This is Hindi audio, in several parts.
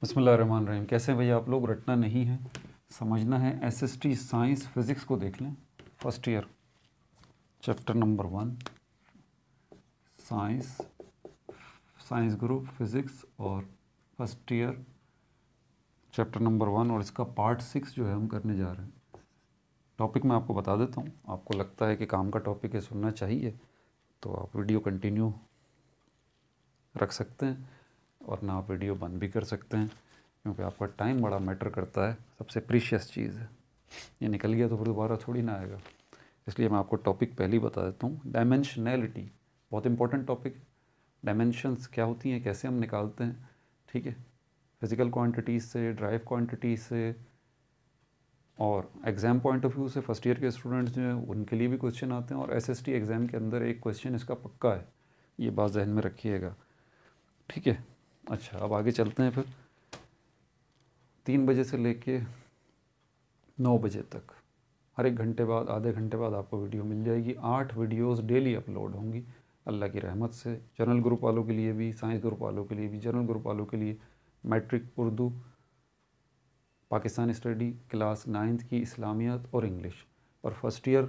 बिस्मिल्लाहिर्रहमानिर्रहीम। कैसे हैं भैया आप लोग? रटना नहीं है, समझना है। एसएसटी साइंस फिज़िक्स को देख लें, first year chapter number 1 science group physics और फर्स्ट ईयर चैप्टर नंबर 1 और इसका पार्ट 6 जो है हम करने जा रहे हैं। टॉपिक मैं आपको बता देता हूँ। आपको लगता है कि काम का टॉपिक है, सुनना चाहिए, तो आप वीडियो कंटिन्यू रख सकते हैं और ना आप वीडियो बंद भी कर सकते हैं, क्योंकि आपका टाइम बड़ा मैटर करता है। सबसे प्रीशियस चीज़ है, ये निकल गया तो फिर दोबारा थोड़ी ना आएगा। इसलिए मैं आपको टॉपिक पहले ही बता देता हूँ। डायमेंशनैलिटी बहुत इंपॉर्टेंट टॉपिक है। डायमेंशंस क्या होती हैं, कैसे हम निकालते हैं, ठीक है, फिज़िकल क्वांटिटीज़ से, ड्राइव क्वांटिटीज़ से, और एग्ज़ाम पॉइंट ऑफ व्यू से फर्स्ट ईयर के स्टूडेंट्स जो हैं उनके लिए भी क्वेश्चन आते हैं, और एसएसटी एग्ज़ाम के अंदर एक क्वेश्चन इसका पक्का है, ये बात जहन में रखिएगा, ठीक है। अच्छा, अब आगे चलते हैं। फिर 3 बजे से लेके 9 बजे तक हर एक घंटे बाद, आधे घंटे बाद आपको वीडियो मिल जाएगी। 8 वीडियोस डेली अपलोड होंगी अल्लाह की रहमत से। जनरल ग्रुप वालों के लिए भी, साइंस ग्रुप वालों के लिए भी, जनरल ग्रुप वालों के लिए matric Urdu, Pakistani study, class 9th की इस्लामियात और इंग्लिश, और first year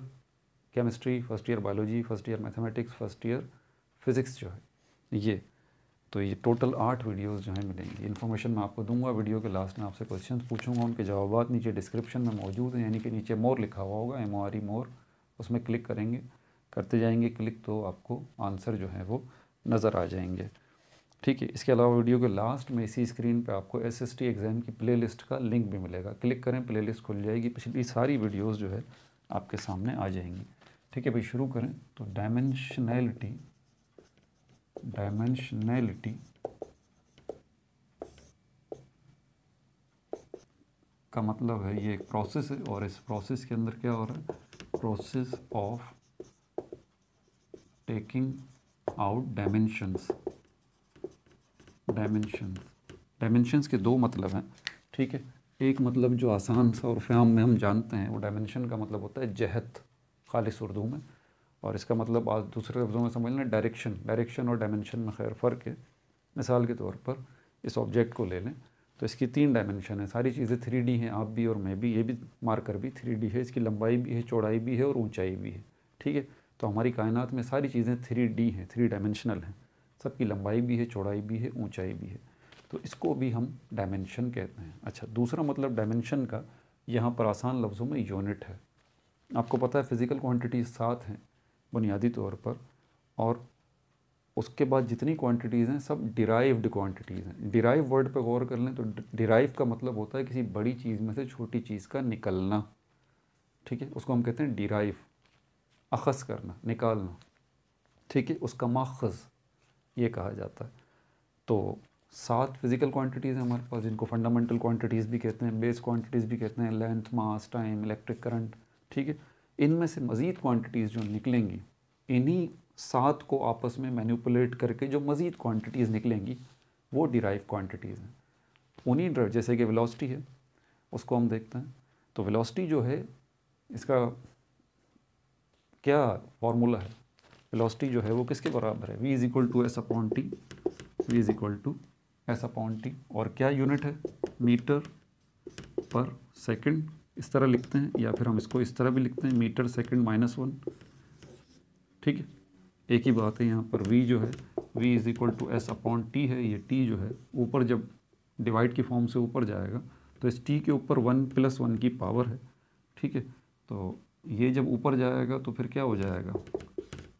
chemistry, first year biology, first year mathematics, first year physics जो है ये। तो ये टोटल 8 वीडियोस जो हैं मिलेंगी। इन्फॉर्मेशन मैं आपको दूंगा। वीडियो के लास्ट में आपसे क्वेश्चंस पूछूंगा, उनके जवाब नीचे डिस्क्रिप्शन में मौजूद हैं, यानी कि नीचे मोर लिखा हुआ होगा, MORE मोर, उसमें क्लिक करेंगे, करते जाएंगे क्लिक, तो आपको आंसर जो है वो नज़र आ जाएंगे, ठीक है। इसके अलावा वीडियो के लास्ट में इसी स्क्रीन पर आपको SST एग्ज़ाम की प्ले लिस्ट का लिंक भी मिलेगा। क्लिक करें, प्ले लिस्ट खुल जाएगी, पिछली सारी वीडियोज़ जो है आपके सामने आ जाएंगी, ठीक है भाई। शुरू करें। तो डायमेंशनैलिटी का मतलब है ये एक प्रोसेस है, और इस प्रोसेस के अंदर क्या हो रहा है? Process of taking out dimensions के 2 मतलब हैं, ठीक है। एक मतलब जो आसान सा और फ़ाहम में हम जानते हैं, वो डायमेंशन का मतलब होता है जहत, खालिस उर्दू में, और इसका मतलब आज दूसरे लफ्ज़ों में समझ लें डायरेक्शन और डायमेंशन में खैर फ़र्क है। मिसाल के तौर पर इस ऑब्जेक्ट को ले लें, तो इसकी 3 डायमेंशन है। सारी चीज़ें 3D हैं, आप भी और मैं भी, ये भी मार्कर भी 3D है, इसकी लंबाई भी है, चौड़ाई भी है और ऊंचाई भी है, ठीक है। तो हमारी कायनात में सारी चीज़ें 3D हैं, 3 डायमेंशनल हैं, सबकी लंबाई भी है, चौड़ाई भी है, ऊंचाई भी है, तो इसको भी हम डायमेंशन कहते हैं। अच्छा, दूसरा मतलब डायमेंशन का यहाँ पर आसान लफ्ज़ों में यूनिट है। आपको पता है फ़िज़िकल क्वांटिटीज़ 7 हैं बुनियादी तौर पर, और उसके बाद जितनी क्वांटिटीज़ हैं सब डिराइव्ड क्वांटिटीज़ हैं। डिराइव वर्ड पे गौर कर लें तो डिराइव का मतलब होता है किसी बड़ी चीज़ में से छोटी चीज़ का निकलना, ठीक है, उसको हम कहते हैं डिराइव, अखज़ करना, निकालना, ठीक है, उसका माखज़ ये कहा जाता है। तो 7 फिज़िकल क्वांटिटीज़ हैं हमारे पास, जिनको फंडामेंटल क्वांटिटीज़ भी कहते हैं, बेस क्वांटिटीज़ भी कहते हैं, length, mass, time, electric current, ठीक है। इनमें से मज़ीद क्वांटिटीज़ जो निकलेंगी, इन्हीं 7 को आपस में मैनिपुलेट करके जो मज़ीद क्वांटिटीज़ निकलेंगी वो डिराइव क्वांटिटीज़ हैं। उन्हीं जैसे कि वेलोसिटी है, उसको हम देखते हैं। तो वेलोसिटी जो है, इसका क्या फार्मूला है? वेलोसिटी जो है वो किसके बराबर है? v = s/t, v = s/t, और क्या यूनिट है? मीटर पर सेकंड, इस तरह लिखते हैं, या फिर हम इसको इस तरह भी लिखते हैं, मीटर सेकंड -1, ठीक है। एक ही बात है यहाँ पर। v जो है, v = s/t है, ये t जो है ऊपर जब डिवाइड की फॉर्म से ऊपर जाएगा तो इस t के ऊपर 1 + 1 की पावर है, ठीक है। तो ये जब ऊपर जाएगा तो फिर क्या हो जाएगा?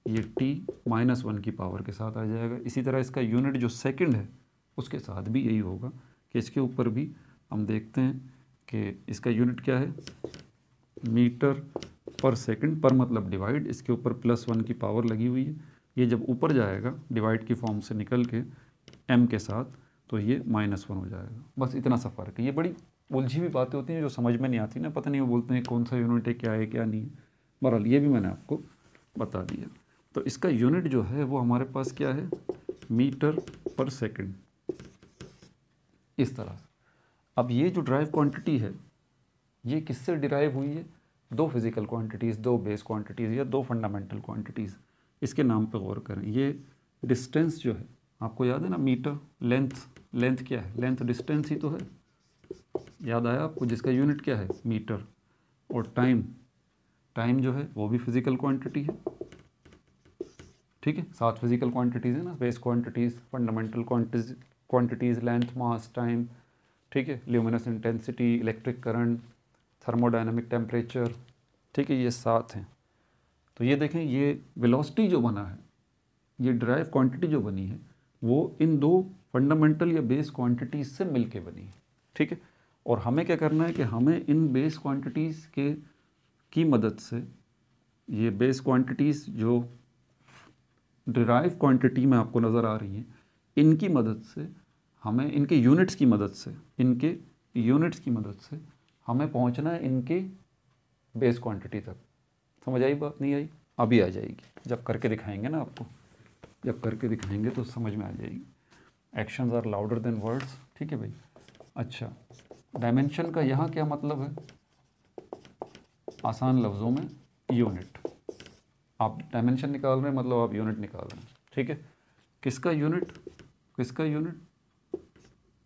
ये t -1 की पावर के साथ आ जाएगा। इसी तरह इसका यूनिट जो सेकंड है उसके साथ भी यही होगा कि इसके ऊपर भी हम देखते हैं कि इसका यूनिट क्या है? मीटर पर सेकंड, पर मतलब डिवाइड, इसके ऊपर +1 की पावर लगी हुई है। ये जब ऊपर जाएगा डिवाइड की फॉर्म से निकल के m के साथ, तो ये -1 हो जाएगा। बस इतना सा फ़र्क है। ये बड़ी उलझी हुई बातें होती हैं जो समझ में नहीं आती ना, पता नहीं वो बोलते हैं कौन सा यूनिट है, क्या नहीं है। बहरहाल ये भी मैंने आपको बता दिया। तो इसका यूनिट जो है वो हमारे पास क्या है? मीटर पर सेकंड, इस तरह से। अब ये जो ड्राइव क्वांटिटी है ये किससे डिराइव हुई है? 2 फिज़िकल क्वांटिटीज़, 2 बेस क्वांटिटीज़ या 2 फंडामेंटल क्वांटिटीज़, इसके नाम पे गौर करें। ये डिस्टेंस जो है, आपको याद है ना, मीटर, लेंथ लेंथ क्या है, लेंथ डिस्टेंस ही तो है, याद आया आपको, जिसका यूनिट क्या है मीटर। और टाइम, टाइम जो है वो भी फिजिकल क्वांटिटी है, ठीक है, 7 फिजिकल क्वांटिटीज़ है ना, base quantities, fundamental quantities, length, mass, time, ठीक है, luminous intensity, electric current, thermodynamic temperature, ठीक है, ये 7 हैं। तो ये देखें, ये वेलोसिटी जो बना है, ये ड्राइव क्वांटिटी जो बनी है, वो इन 2 फंडामेंटल या बेस क्वांटिटीज़ से मिलके बनी है, ठीक है। और हमें क्या करना है कि हमें इन बेस क्वांटिटीज़ के की मदद से, ये बेस क्वांटिटीज़ जो डिराइव क्वांटिटी में आपको नज़र आ रही हैं, इनकी मदद से हमें, इनके यूनिट्स की मदद से, इनके यूनिट्स की मदद से हमें पहुंचना है इनके बेस क्वांटिटी तक। समझ आई बात, नहीं आई? अभी आ जाएगी, जब करके दिखाएंगे ना आपको, जब करके दिखाएंगे तो समझ में आ जाएगी। Actions are louder than words, ठीक है भाई। अच्छा, डायमेंशन का यहाँ क्या मतलब है? आसान लफ्ज़ों में यूनिट। आप डायमेंशन निकाल रहे हैं मतलब आप यूनिट निकाल रहे हैं, ठीक है। किसका यूनिट, किसका यूनिट?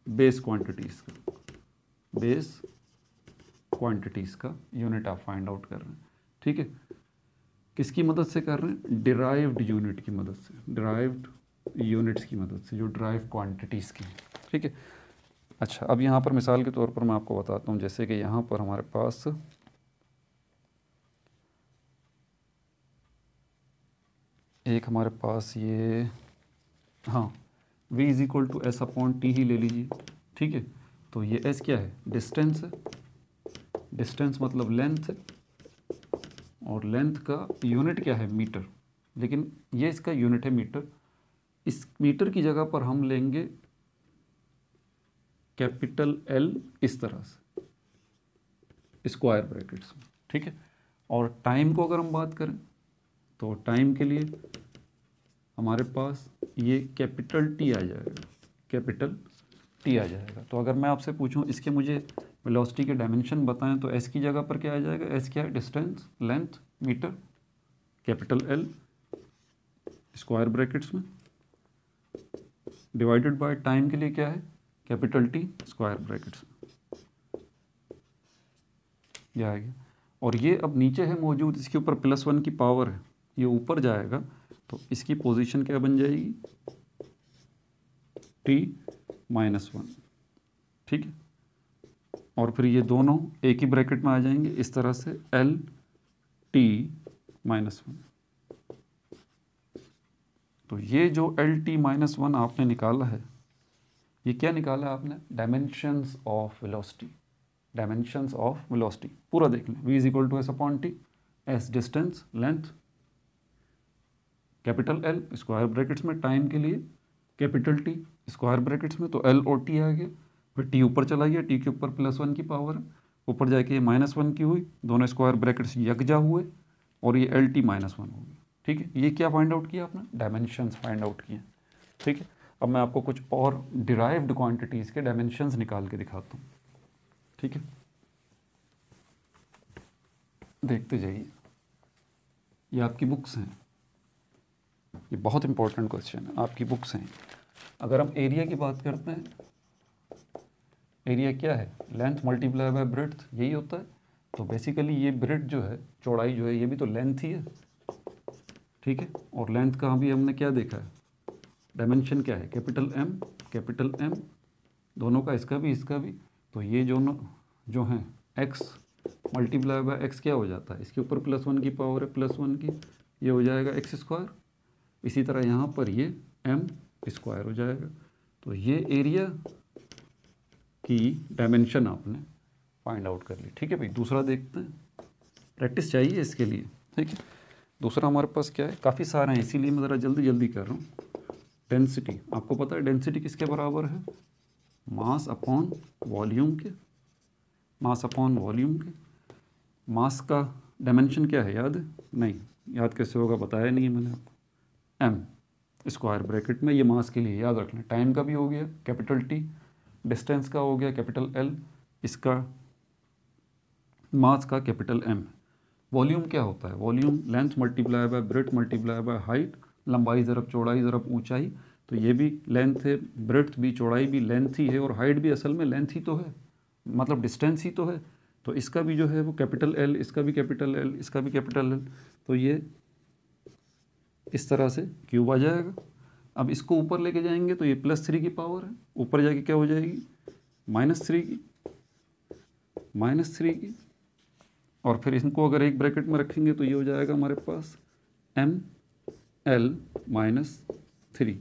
बेस क्वांटिटीज़ का, बेस क्वांटिटीज़ का यूनिट आप फाइंड आउट कर रहे हैं, ठीक है। किसकी मदद से कर रहे हैं? डिराइव्ड यूनिट की मदद से, डिराइव्ड यूनिट्स की मदद से, जो ड्राइव क्वांटिटीज़ की, ठीक है। अच्छा, अब यहाँ पर मिसाल के तौर पर मैं आपको बताता हूँ, जैसे कि यहाँ पर हमारे पास एक, हमारे पास ये, हाँ, v is equal to S upon t ही ले लीजिए, ठीक है। तो ये s क्या है? डिस्टेंस है, डिस्टेंस मतलब लेंथ है, और लेंथ का यूनिट क्या है? मीटर, लेकिन ये इसका यूनिट है मीटर। इस मीटर की जगह पर हम लेंगे कैपिटल L इस तरह से स्क्वायर ब्रैकेट्स में, ठीक है। और टाइम को अगर हम बात करें तो टाइम के लिए हमारे पास ये कैपिटल T आ जाएगा, कैपिटल T आ जाएगा। तो अगर मैं आपसे पूछूं इसके मुझे वेलोसिटी के डायमेंशन बताएं तो s की जगह पर क्या आ जाएगा? s क्या है? Distance, length, metre, capital L square brackets में, डिवाइडेड बाय टाइम के लिए क्या है? कैपिटल T स्क्वायर ब्रैकेट्स में, यह आ गया। और ये अब नीचे है मौजूद, इसके ऊपर +1 की पावर है, ये ऊपर जाएगा तो इसकी पोजीशन क्या बन जाएगी? T-1, ठीक है। और फिर ये दोनों एक ही ब्रैकेट में आ जाएंगे इस तरह से, L-T-1। तो ये जो L-T-1 आपने निकाला है, ये क्या निकाला आपने? Dimensions of velocity, dimensions of velocity पूरा देख लें। v is equal to S upon T, S distance, length, capital L square brackets में, टाइम के लिए कैपिटल T स्क्वायर ब्रैकेट्स में, तो L और T आ गया, फिर T ऊपर चला गया, T के ऊपर +1 की पावर है, ऊपर जाके ये -1 की हुई, दोनों स्क्वायर ब्रैकेट्स यकजा हुए और ये L-T-1 हो गया, ठीक है। ये क्या फाइंड आउट किया आपने? डायमेंशंस फाइंड आउट किए, ठीक है। अब मैं आपको कुछ और डिराइव्ड क्वांटिटीज़ के डायमेंशंस निकाल के दिखाता हूँ, ठीक है, देखते जाइए। ये आपकी बुक्स हैं, ये बहुत इंपॉर्टेंट क्वेश्चन है, आपकी बुक्स हैं। अगर हम एरिया की बात करते हैं, एरिया क्या है? लेंथ मल्टीप्लाई बाय ब्रेड्थ, यही होता है। तो बेसिकली ये ब्रेड्थ जो है, चौड़ाई जो है, ये भी तो लेंथ ही है, ठीक है। और लेंथ का भी हमने क्या देखा है? डायमेंशन क्या है? कैपिटल M, दोनों का, इसका भी इसका भी। तो ये जो हैं x मल्टीप्लाई बाय x क्या हो जाता है? इसके ऊपर +1 की पावर है, +1 की, ये हो जाएगा x स्क्वायर। इसी तरह यहाँ पर ये m स्क्वायर हो जाएगा। तो ये एरिया की डायमेंशन आपने फाइंड आउट कर ली, ठीक है भाई। दूसरा देखते हैं, प्रैक्टिस चाहिए इसके लिए, ठीक है। दूसरा हमारे पास क्या है? काफ़ी सारे हैं, इसीलिए मैं ज़रा जल्दी जल्दी कर रहा हूँ। डेंसिटी, आपको पता है डेंसिटी किसके बराबर है? मास अपॉन वॉल्यूम के, मास अपॉन वॉल्यूम के। मास का डायमेंशन क्या है, याद है? नहीं, याद कैसे होगा, बताया नहीं है मैंने आपको। m स्क्वायर ब्रैकेट में, ये मास के लिए याद रख लें। टाइम का भी हो गया कैपिटल T, डिस्टेंस का हो गया कैपिटल L, इसका मास का कैपिटल M। वॉल्यूम क्या होता है? Volume length multiply by breadth multiply by height, लंबाई ज़रब चौड़ाई ज़रब ऊंचाई, तो ये भी लेंथ है, ब्रेड्थ भी, चौड़ाई भी लेंथ ही है, और हाइट भी असल में लेंथ ही तो है, मतलब डिस्टेंस ही तो है। तो इसका भी जो है वो कैपिटल एल, इसका भी कैपिटल एल, इसका भी कैपिटल एल, तो ये इस तरह से क्यूब आ जाएगा। अब इसको ऊपर लेके जाएंगे तो ये +3 की पावर है, ऊपर जाके क्या हो जाएगी -3 की, -3 की, और फिर इनको अगर एक ब्रैकेट में रखेंगे तो ये हो जाएगा हमारे पास ml-3।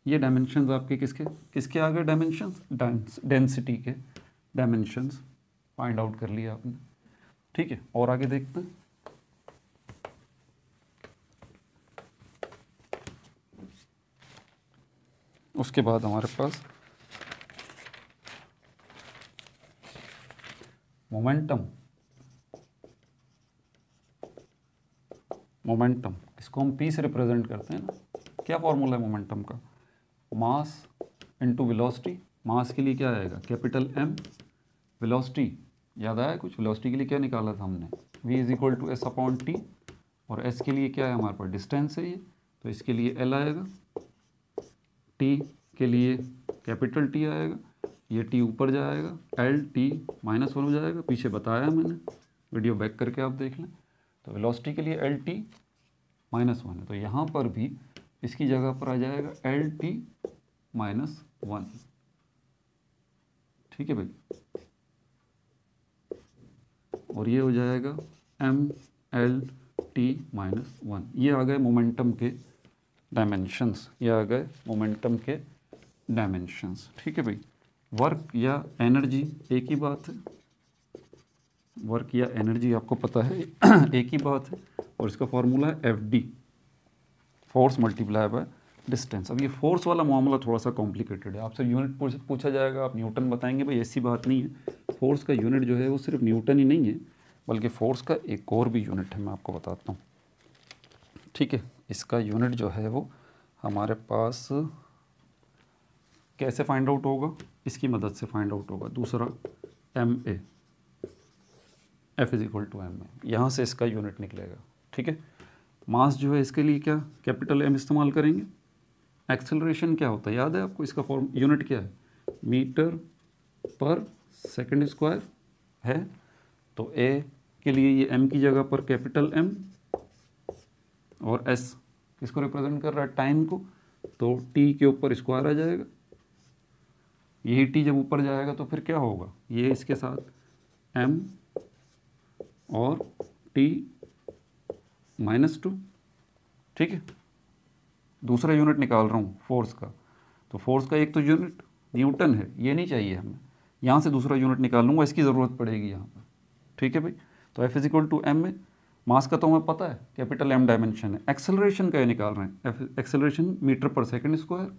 ये डायमेंशंस आपके किसके किसके आ गए, डायमेंशंस डेंसिटी के डायमेंशंस फाइंड आउट कर लिया आपने। ठीक है, और आगे देखते हैं। उसके बाद हमारे पास मोमेंटम, मोमेंटम इसको हम P से रिप्रेजेंट करते हैं ना। क्या फॉर्मूला है मोमेंटम का, मास इनटू वेलोसिटी। मास के लिए क्या आएगा कैपिटल M, वेलोसिटी याद आया कुछ, वेलोसिटी के लिए क्या निकाला था हमने, v = s/t, और s के लिए क्या है हमारे पास डिस्टेंस है ये, तो इसके लिए L आएगा, t के लिए कैपिटल T आएगा, ये t ऊपर जाएगा, LT -1 हो जाएगा, पीछे बताया मैंने, वीडियो बैक करके आप देख लें। तो वेलोसिटी के लिए LT -1 है, तो यहाँ पर भी इसकी जगह पर आ जाएगा LT -1। ठीक है भाई, और ये हो जाएगा MLT -1। ये आ गए मोमेंटम के डायमेंशंस, ये आ गए मोमेंटम के डायमेंशंस। ठीक है भाई, वर्क या एनर्जी एक ही बात है, वर्क या एनर्जी आपको पता है एक ही बात है, और इसका फॉर्मूला है FD, force multiply by distance. अब ये फोर्स वाला मामला थोड़ा सा कॉम्प्लिकेटेड है, आपसे यूनिट पूछा जाएगा, आप न्यूटन बताएंगे, भाई ऐसी बात नहीं है। फोर्स का यूनिट जो है वो सिर्फ न्यूटन ही नहीं है, बल्कि फोर्स का एक और भी यूनिट है, मैं आपको बताता हूँ। ठीक है, इसका यूनिट जो है वो हमारे पास कैसे फाइंड आउट होगा, इसकी मदद से फाइंड आउट होगा। दूसरा MA, F = MA, यहाँ से इसका यूनिट निकलेगा। ठीक है, मास जो है इसके लिए क्या कैपिटल M इस्तेमाल करेंगे। एक्सेलरेशन क्या होता है याद है आपको, इसका फॉर्म यूनिट क्या है, मीटर/सेकंड² है, तो A के लिए ये M की जगह पर कैपिटल M, और S किसको रिप्रेजेंट कर रहा है, टाइम को, तो T के ऊपर स्क्वायर आ जाएगा। यही T जब ऊपर जाएगा तो फिर क्या होगा, ये इसके साथ M और T -2। ठीक है, दूसरा यूनिट निकाल रहा हूँ फोर्स का, तो फोर्स का एक तो यूनिट न्यूटन है, ये नहीं चाहिए हमें, यहाँ से दूसरा यूनिट निकाल लूँगा, इसकी ज़रूरत पड़ेगी यहाँ पर। ठीक है भाई, तो F = MA। मास का तो हमें पता है कैपिटल M डायमेंशन है, एक्सेलरेशन का ये निकाल रहे हैं, एक्सेलरेशन मीटर/सेकंड²,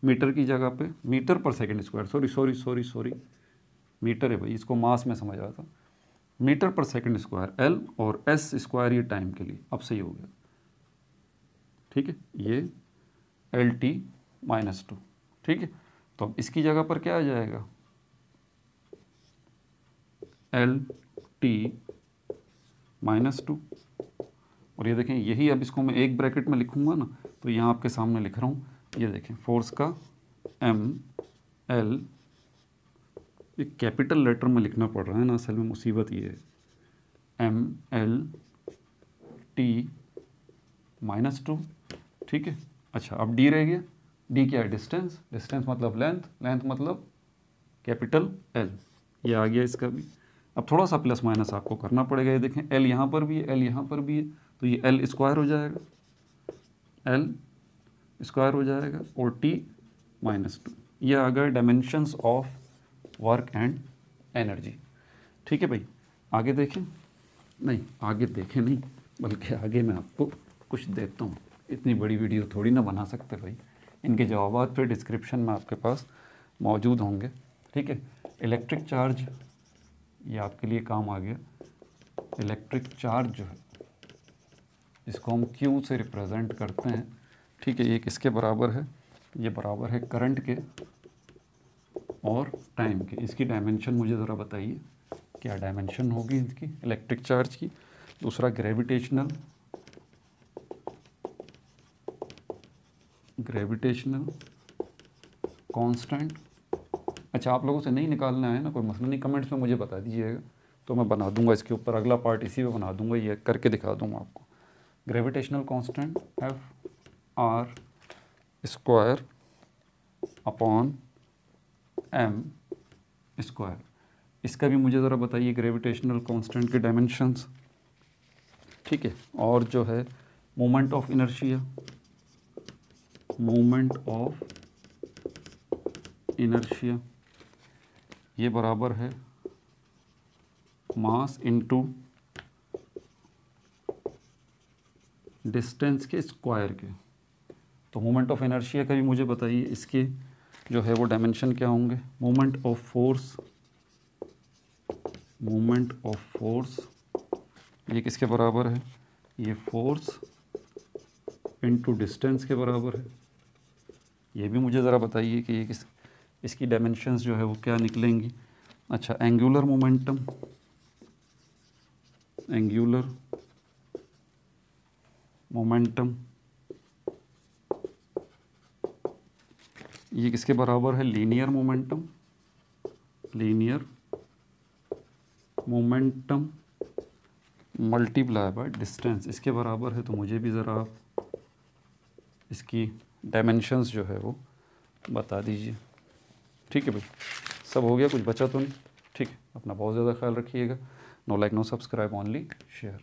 मीटर की जगह पे मीटर/सेकंड², सॉरी मीटर है भाई, इसको मास में समझ रहा था, मीटर/सेकंड² L, और s² ये टाइम के लिए, अब सही हो गया। ठीक है, ये LT -2। ठीक है, तो अब इसकी जगह पर क्या आ जाएगा, LT -2, और ये देखें यही, अब इसको मैं एक ब्रैकेट में लिखूंगा ना, तो यहाँ आपके सामने लिख रहा हूँ, ये देखें फोर्स का ML, ये कैपिटल लेटर में लिखना पड़ रहा है ना, असल में मुसीबत ये है, MLT -2। ठीक है, अच्छा अब D रह गया, D क्या है, डिस्टेंस, डिस्टेंस मतलब लेंथ, लेंथ मतलब कैपिटल L, ये आ गया इसका भी। अब थोड़ा सा प्लस माइनस आपको करना पड़ेगा, ये देखें L यहाँ पर भी है, L यहाँ पर भी है, तो ये L² हो जाएगा, L² हो जाएगा, और T -2। ये आ गए dimensions of work and energy. ठीक है भाई, आगे देखें, नहीं आगे देखें नहीं, बल्कि आगे मैं आपको कुछ देता हूँ, इतनी बड़ी वीडियो थोड़ी ना बना सकते भाई, इनके जवाब फिर डिस्क्रिप्शन में आपके पास मौजूद होंगे। ठीक है, इलेक्ट्रिक चार्ज ये आपके लिए काम आ गया। इलेक्ट्रिक चार्ज जो है इसको हम Q से रिप्रेजेंट करते हैं। ठीक है, ये किसके बराबर है, ये बराबर है करंट के और टाइम के। इसकी डायमेंशन मुझे ज़रा बताइए, क्या डायमेंशन होगी इसकी इलेक्ट्रिक चार्ज की। दूसरा ग्रेविटेशनल कांस्टेंट। अच्छा, आप लोगों से नहीं निकालना है ना, कोई मसला नहीं, कमेंट्स में मुझे बता दीजिएगा तो मैं बना दूंगा इसके ऊपर, अगला पार्ट इसी में बना दूंगा, ये करके दिखा दूंगा आपको। Gravitational constant F r² upon m²। इसका भी मुझे ज़रा बताइए ग्रेविटेशनल कांस्टेंट के डायमेंशंस। ठीक है, और जो है मोमेंट ऑफ इनर्शिया, ये बराबर है मास इनटू डिस्टेंस के स्क्वायर के। तो मोमेंट ऑफ इनर्शिया का भी मुझे बताइए, इसके जो है वो डायमेंशन क्या होंगे। मोमेंट ऑफ फोर्स ये किसके बराबर है, ये फोर्स इनटू डिस्टेंस के बराबर है। ये भी मुझे ज़रा बताइए कि ये इसकी डायमेंशंस जो है वो क्या निकलेंगी। अच्छा, एंगुलर मोमेंटम ये किसके बराबर है, linear momentum multiply by distance, इसके बराबर है। तो मुझे भी ज़रा आप इसकी डायमेंशंस जो है वो बता दीजिए। ठीक है भाई, सब हो गया, कुछ बचा तो नहीं। ठीक है, अपना बहुत ज़्यादा ख्याल रखिएगा। No like no subscribe, only share.